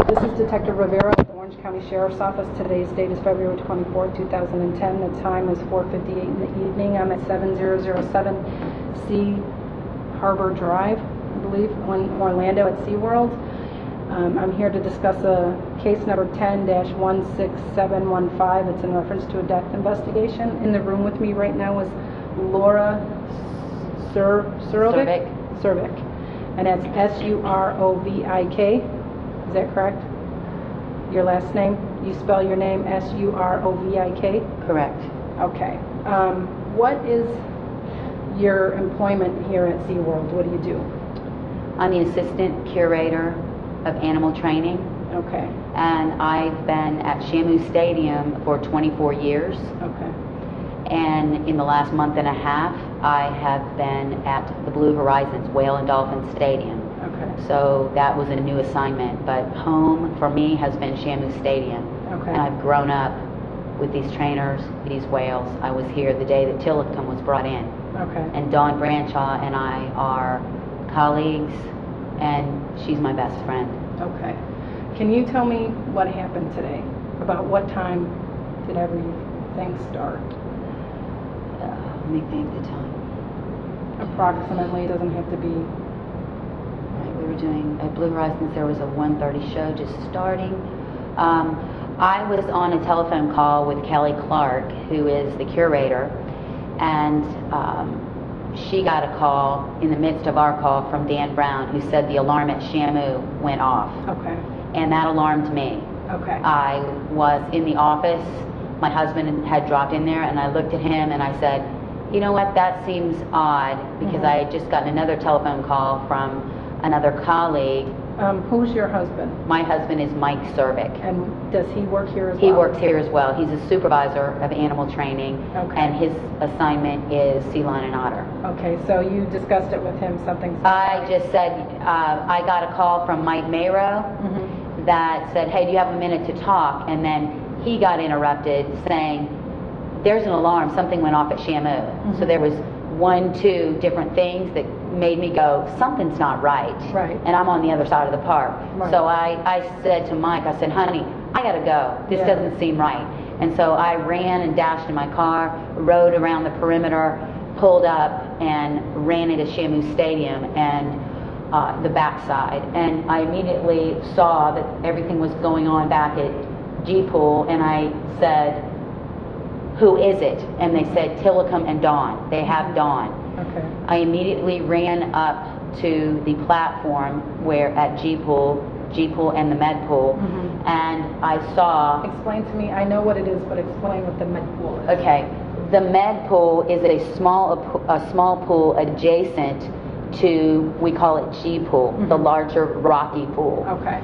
This is Detective Rivera of the Orange County Sheriff's Office. Today's date is February 24, 2010. The time is 4:58 in the evening. I'm at 7007 Sea Harbor Drive, I believe, in Orlando at SeaWorld. I'm here to discuss a case number 10-16715. It's in reference to a death investigation. In the room with me right now is Laura Surovik. And that's S-U-R-O-V-I-K. Is that correct? Your last name? You spell your name S-U-R-O-V-I-K? Correct. Okay. What is your employment here at SeaWorld? What do you do? I'm the Assistant Curator of Animal Training. Okay. And I've been at Shamu Stadium for 24 years. Okay. And in the last month and a half, I have been at the Blue Horizons Whale and Dolphin Stadium. Okay. So that was a new assignment, but home for me has been Shamu Stadium. Okay. And I've grown up with these trainers, these whales. I was here the day that Tilikum was brought in. Okay. And Dawn Brancheau and I are colleagues, and she's my best friend. Okay. Can you tell me what happened today? About what time did everything start? Let me think the time. Approximately. It doesn't have to be. Right, we were doing, at Blue Horizons there was a 1:30 show just starting. I was on a telephone call with Kelly Clark, who is the curator, and she got a call in the midst of our call from Dan Brown, who said the alarm at Shamu went off. Okay. And that alarmed me. Okay. I was in the office, my husband had dropped in there, and I looked at him and I said, you know what, that seems odd, because I had just gotten another telephone call from another colleague. Who's your husband? My husband is Mike Surovik. And does he work here as well? He works here as well. He's a supervisor of animal training, Okay. and his assignment is sea lion and otter. Okay, so you discussed it with him, something. I just said, I got a call from Mike Mayrow that said, hey, do you have a minute to talk? And then he got interrupted saying, there's an alarm, something went off at Shamu. So there was 1, 2 different things that made me go, something's not right. Right. And I'm on the other side of the park. Right. So I said to Mike, I said, honey, I gotta go. This doesn't seem right. And so I ran and dashed in my car, rode around the perimeter, pulled up, and ran into Shamu Stadium and the backside. And I immediately saw that everything was going on back at G-Pool, and I said, who is it? And they said Tilikum and Dawn. They have Dawn. Okay. I immediately ran up to the platform where at G-Pool and the med pool, and I saw. Explain to me. I know what it is, but explain what the med pool is. Okay, the med pool is a small pool adjacent to, we call it G-Pool, the larger rocky pool. Okay.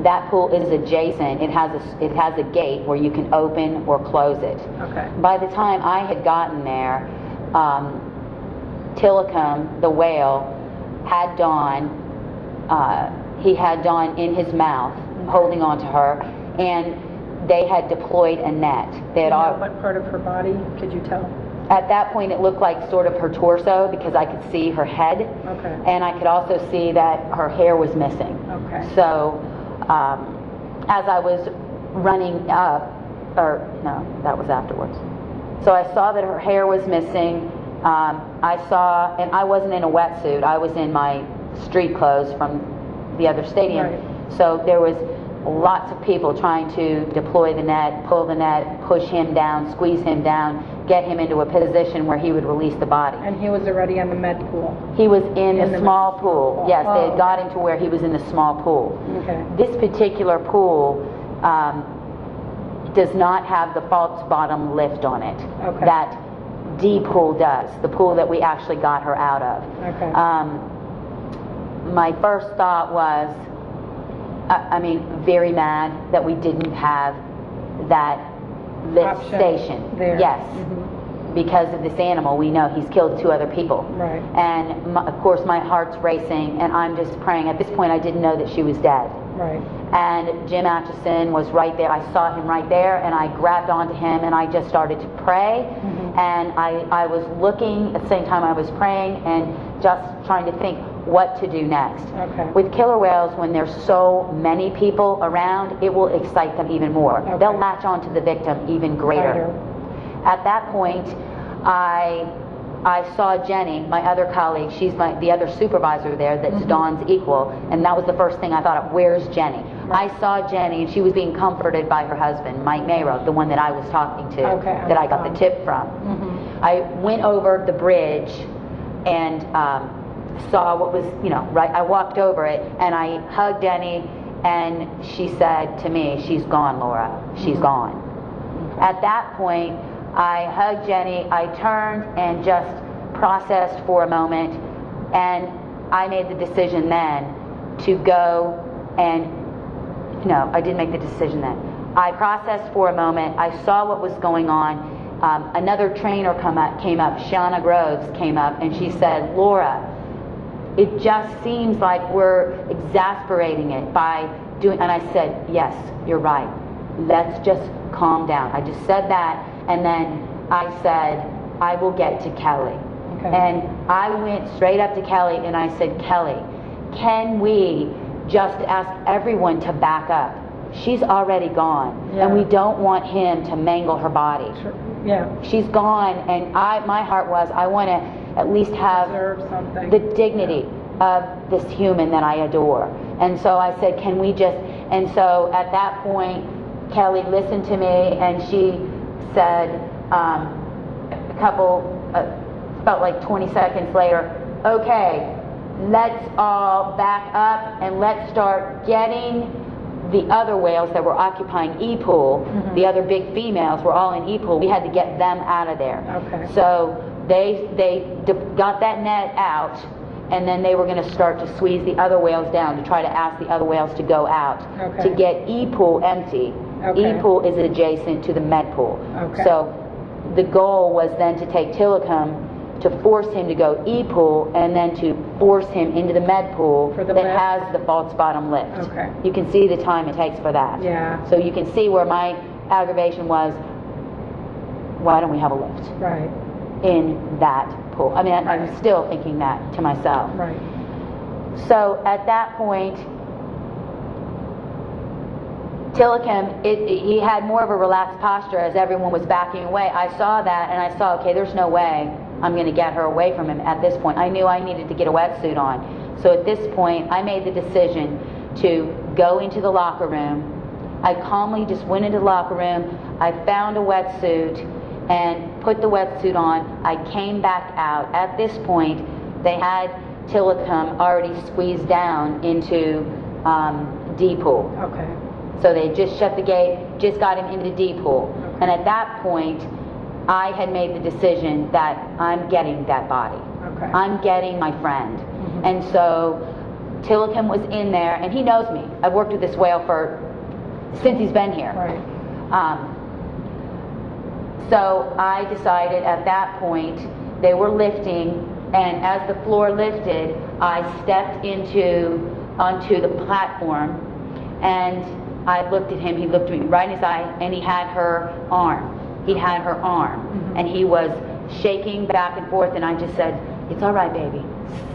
That pool is adjacent. It has a gate where you can open or close it. Okay. By the time I had gotten there, Tilikum, the whale, had Dawn. He had Dawn in his mouth, holding on to her, and they had deployed a net. They had What part of her body could you tell? At that point, it looked like sort of her torso, because I could see her head, Okay. and I could also see that her hair was missing. Okay. So, as I was running up, or no, that was afterwards. So I saw that her hair was missing. I saw, and I wasn't in a wetsuit. I was in my street clothes from the other stadium. Right. So there was lots of people trying to deploy the net, pull the net, push him down, squeeze him down, get him into a position where he would release the body. And he was already on the med pool? He was in the small pool. Yes, Oh, they had got him to where he was in the small pool. Okay. This particular pool does not have the false bottom lift on it. Okay. That D pool does, the pool that we actually got her out of. Okay. My first thought was, very mad that we didn't have that lift Option station. there. Yes. Because of this animal, we know he's killed 2 other people. Right. And of course my heart's racing, and I'm just praying. At this point I didn't know that she was dead. Right. And Jim Atchison was right there. I saw him right there, and I grabbed onto him, and I just started to pray. And I was looking at the same time I was praying, and just trying to think, what to do next. Okay. With killer whales, when there's so many people around, it will excite them even more. Okay. They'll latch onto the victim even greater. At that point, I saw Jenny, my other colleague. She's the other supervisor there that's Dawn's equal, and that was the first thing I thought of, where's Jenny? I saw Jenny, and she was being comforted by her husband, Mike Mayrow, the one that I was talking to, that I got the tip from. I went over the bridge and saw what was, right, I walked over it, and I hugged Jenny, and she said to me, she's gone, Laura, she's gone. At that point, I hugged Jenny, I turned and just processed for a moment, and I made the decision then to go and, no, I didn't make the decision then. I processed for a moment, I saw what was going on. Another trainer came up, Shauna Groves came up, and she said, Laura, it just seems like we're exasperating it by doing, and I said, yes, you're right, let's just calm down. I just said that, and then I said, I will get to Kelly. And I went straight up to Kelly and I said, Kelly, can we just ask everyone to back up? She's already gone, and we don't want him to mangle her body. She's gone, and my heart was, I want to at least have the dignity of this human that I adore. And so I said, can we just, and so at that point, Kelly listened to me, and she said, felt like 20 seconds later, okay, let's all back up and let's start getting the other whales that were occupying E-Pool, the other big females were all in E-Pool, we had to get them out of there. So they got that net out, and then they were going to start to squeeze the other whales down to try to ask the other whales to go out to get E-Pool empty. E-Pool is adjacent to the med pool. So the goal was then to take Tilikum, to force him to go E-Pool, and then to force him into the med pool that has the false bottom lift. You can see the time it takes for that. So you can see where my aggravation was, why don't we have a lift in that pool? I mean, I'm still thinking that to myself. So at that point, Tilikum, he had more of a relaxed posture as everyone was backing away. I saw that, and I saw, okay, there's no way I'm going to get her away from him at this point. I knew I needed to get a wetsuit on. So at this point, I made the decision to go into the locker room. I calmly just went into the locker room. I found a wetsuit and put the wetsuit on. I came back out. At this point, they had Tilikum already squeezed down into D pool. So they just shut the gate, just got him into D pool. And at that point, I had made the decision that I'm getting that body. I'm getting my friend. And so Tilikum was in there, and he knows me. I've worked with this whale since he's been here. So I decided at that point, they were lifting, and as the floor lifted, I stepped onto the platform, and I looked at him. He looked me right in his eye, and he had her arm. He had her arm, and he was shaking back and forth, and I just said, it's all right, baby,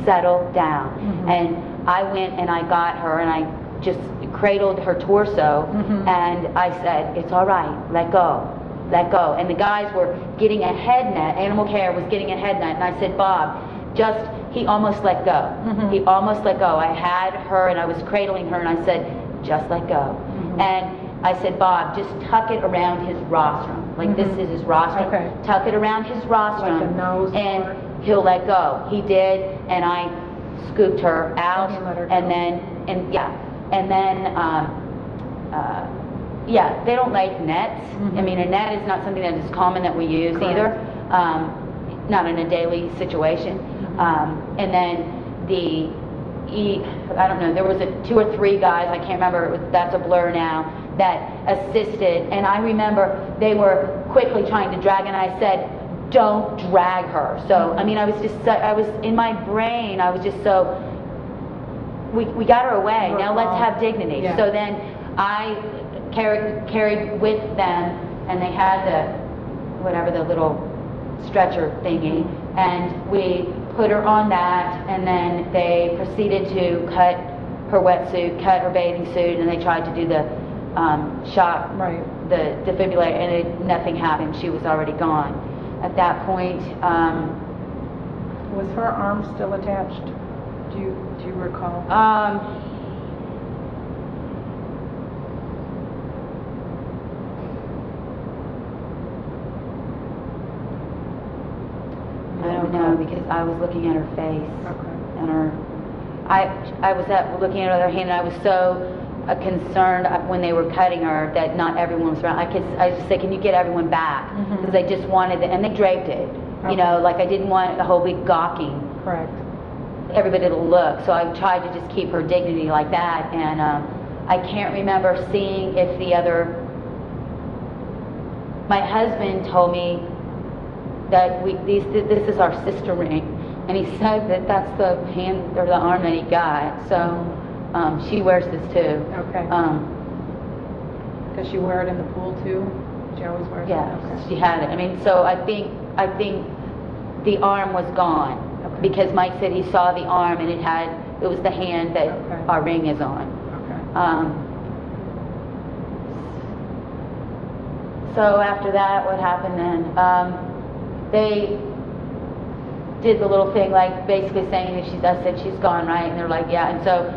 settle down. And I went and I got her, and I just cradled her torso, and I said, it's all right, let go, let go. And the guys were getting a head net, animal care was getting a head net, and I said, Bob, he almost let go. He almost let go. I had her, and I was cradling her, and I said, just let go. And I said, Bob, just tuck it around his rostrum. Like this is his rostrum. Tuck it around his rostrum, like the nose and he'll let go. He did, and I scooped her out, and then, they don't like nets. I mean, a net is not something that is common that we use either, not in a daily situation. And then I don't know, there was 2 or 3 guys, I can't remember, that's a blur now, that assisted, and I remember they were quickly trying to drag, and I said, don't drag her. So, I mean, I was in my brain, I was just so, we got her away, now let's have dignity. So then I carried with them, and they had the little stretcher thingy, and we put her on that, and then they proceeded to cut her wetsuit, cut her bathing suit, and they tried to do the shock, Right. the defibrillator, and nothing happened. She was already gone. At that point, Was her arm still attached? Do you recall? I don't know, because I was looking at her face. Okay. And I was looking at her hand, and I was so concerned when they were cutting her that not everyone was around. I just said, can you get everyone back? Because I just wanted it, and they draped it. You know, like I didn't want a whole big gawking. Correct. Everybody to look, so I tried to just keep her dignity like that, and I can't remember seeing if my husband told me that this is our sister ring, and he said that that's the hand or the arm that he got, so she wears this too. Okay. Does she wear it in the pool too? She always wears it? Yeah, Okay. she had it. I mean, so I think the arm was gone. Okay. Because Mike said he saw the arm, and it was the hand that our ring is on. Okay. So after that, what happened then? They did the little thing, like basically saying that I said she's gone, right? And they're like, yeah. And so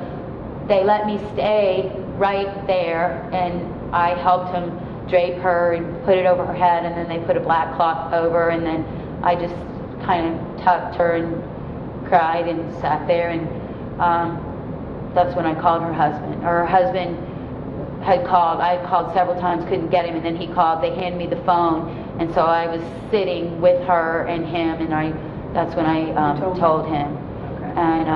they let me stay right there, and I helped him drape her and put it over her head, and then they put a black cloth over, and then I just kind of tucked her and cried and sat there, and that's when I called her husband. Her husband had called. I had called several times, couldn't get him, and then he called. They handed me the phone, and so I was sitting with her and him, and that's when I told him. Okay. And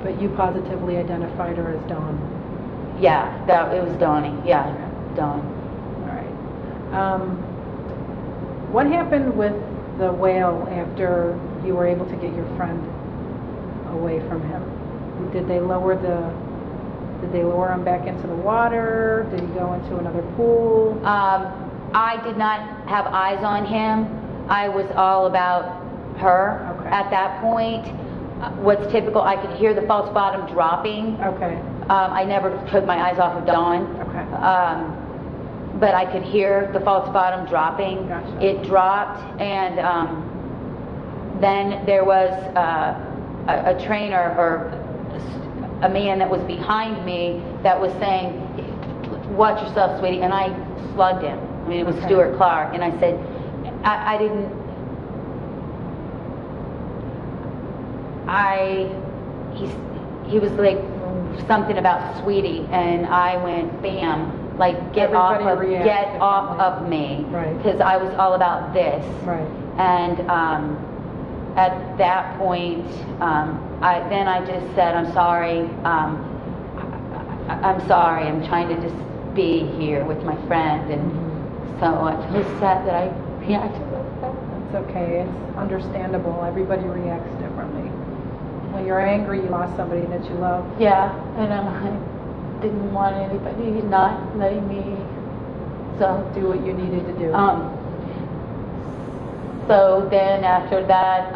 But you positively identified her as Dawn. yeah, it was Donnie. Yeah, Okay. Dawn. All right. What happened with the whale after you were able to get your friend away from him? Did they lower him back into the water? Did he go into another pool? I did not have eyes on him. I was all about her Okay. at that point. What's typical, I could hear the false bottom dropping. Okay. I never took my eyes off of Dawn. Okay. But I could hear the false bottom dropping. Gotcha. It dropped, and then there was a trainer or a man that was behind me that was saying, watch yourself, sweetie, and I slugged him. I mean, it was Okay. Stuart Clark, and I said, he was like something about sweetie, and I went bam, like get Everybody off reacts of me, Right. because I was all about this. Right. And at that point, I just said, I'm sorry. I'm sorry. I'm trying to just be here with my friend, and so I feel sad that I reacted like that. It's okay. It's understandable. Everybody reacts differently. When you're angry, you lost somebody that you love. Yeah, and I didn't want anybody not letting me. So Do what you needed to do. So then after that,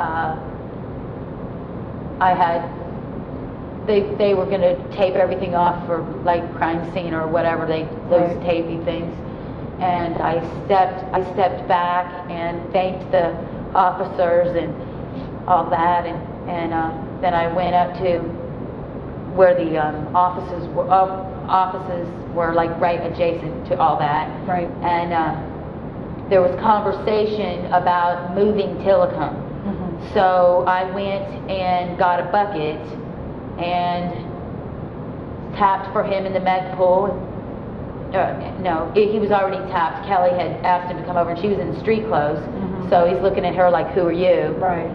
they were going to tape everything off for like crime scene or whatever, those Right. tapey things. And I stepped back and thanked the officers and all that, and then I went up to where the offices were like right adjacent to all that. Right. And there was conversation about moving Tilikum. So I went and got a bucket and tapped for him in the med pool. No, he was already tapped. Kelly had asked him to come over, and she was in street clothes. So he's looking at her like, who are you? Right.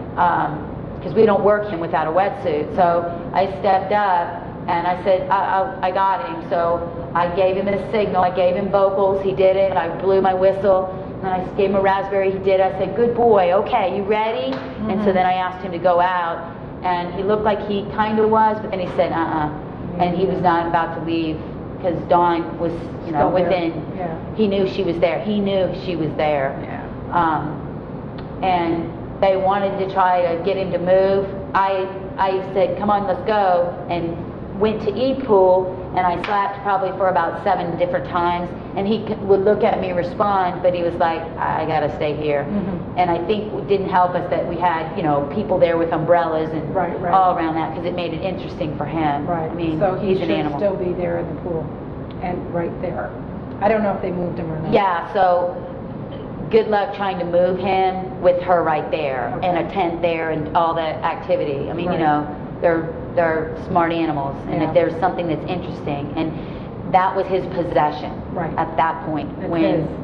Because we don't work him without a wetsuit. So I stepped up and I said, I got him. So I gave him a signal. I gave him vocals. He did it. I blew my whistle. And I gave him a raspberry. He did it. I said, good boy. Okay, you ready? And so then I asked him to go out. And he looked like he kind of was, but then he said, And he was not about to leave because Dawn was, Still there. within. Yeah. He knew she was there. He knew she was there. Yeah. And they wanted to try to get him to move. I said, come on, let's go, and went to E-Pool, and I slapped probably for about 7 different times, and he would look at me, respond, but he was like, I gotta stay here. And I think it didn't help us that we had, you know, people there with umbrellas and all around that, because it made it interesting for him. I mean, so he's an animal. Still be there in the pool, and right there. I don't know if they moved him or not. Yeah, so good luck trying to move him with her right there, and a tent there, and all that activity. I mean, you know, they're smart animals, and if there's something that's interesting, and that was his possession at that point.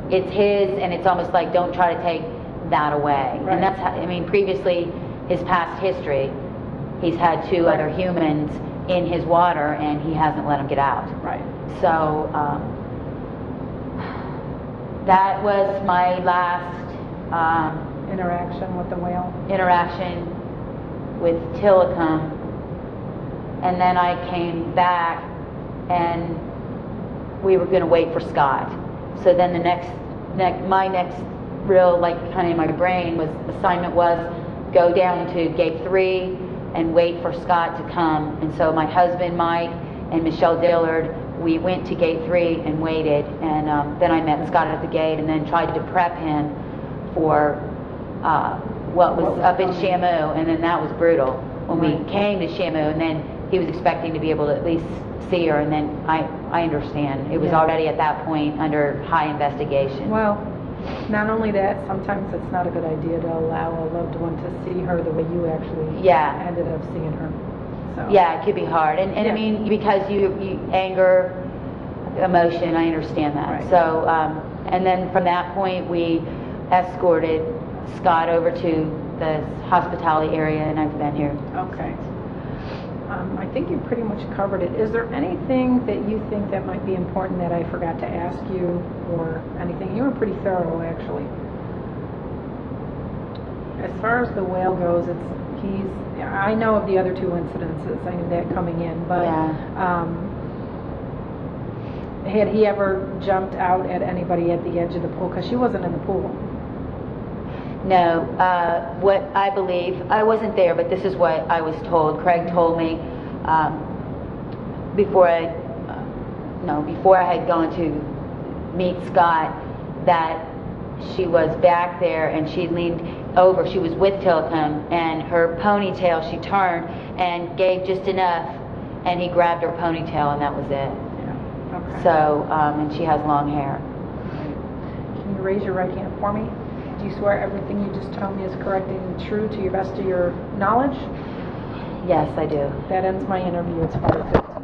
It's his, and it's almost like, don't try to take that away. And that's how, I mean, previously, his past history, he's had 2 other humans in his water, and he hasn't let them get out. So that was my last interaction with the whale. Interaction with Tilikum. And then I came back, and we were going to wait for Scott. So then the my next real, like, kind of in my brain was, assignment was go down to gate 3 and wait for Scott to come. And so my husband Mike and Michelle Dillard, we went to gate 3 and waited, and then I met Scott at the gate, and then tried to prep him for what was up in Shamu, and then that was brutal when we came to Shamu, and then he was expecting to be able to at least see her, and then I understand. It was already at that point under high investigation. Well, not only that, sometimes it's not a good idea to allow a loved one to see her the way you actually ended up seeing her. So. Yeah, it could be hard. And I mean, because you anger, emotion, I understand that. So, and then from that point, we escorted Scott over to the hospitality area, and I've been here. Okay. I think you pretty much covered it. Is there anything that you think that might be important that I forgot to ask you, or anything? You were pretty thorough, actually. As far as the whale goes, I know of the other 2 incidences. I knew that coming in, but had he ever jumped out at anybody at the edge of the pool? Because she wasn't in the pool. No, what I believe, I wasn't there, but this is what I was told. Craig told me before I had gone to meet Scott, that she was back there, and she leaned over. She was with Tilikum, and her ponytail, she turned and gave just enough, and he grabbed her ponytail, and that was it. So, and she has long hair. Can you raise your right hand for me? Do you swear everything you just told me is correct and true to your best of your knowledge? Yes, I do. That ends my interview. It's 5:15.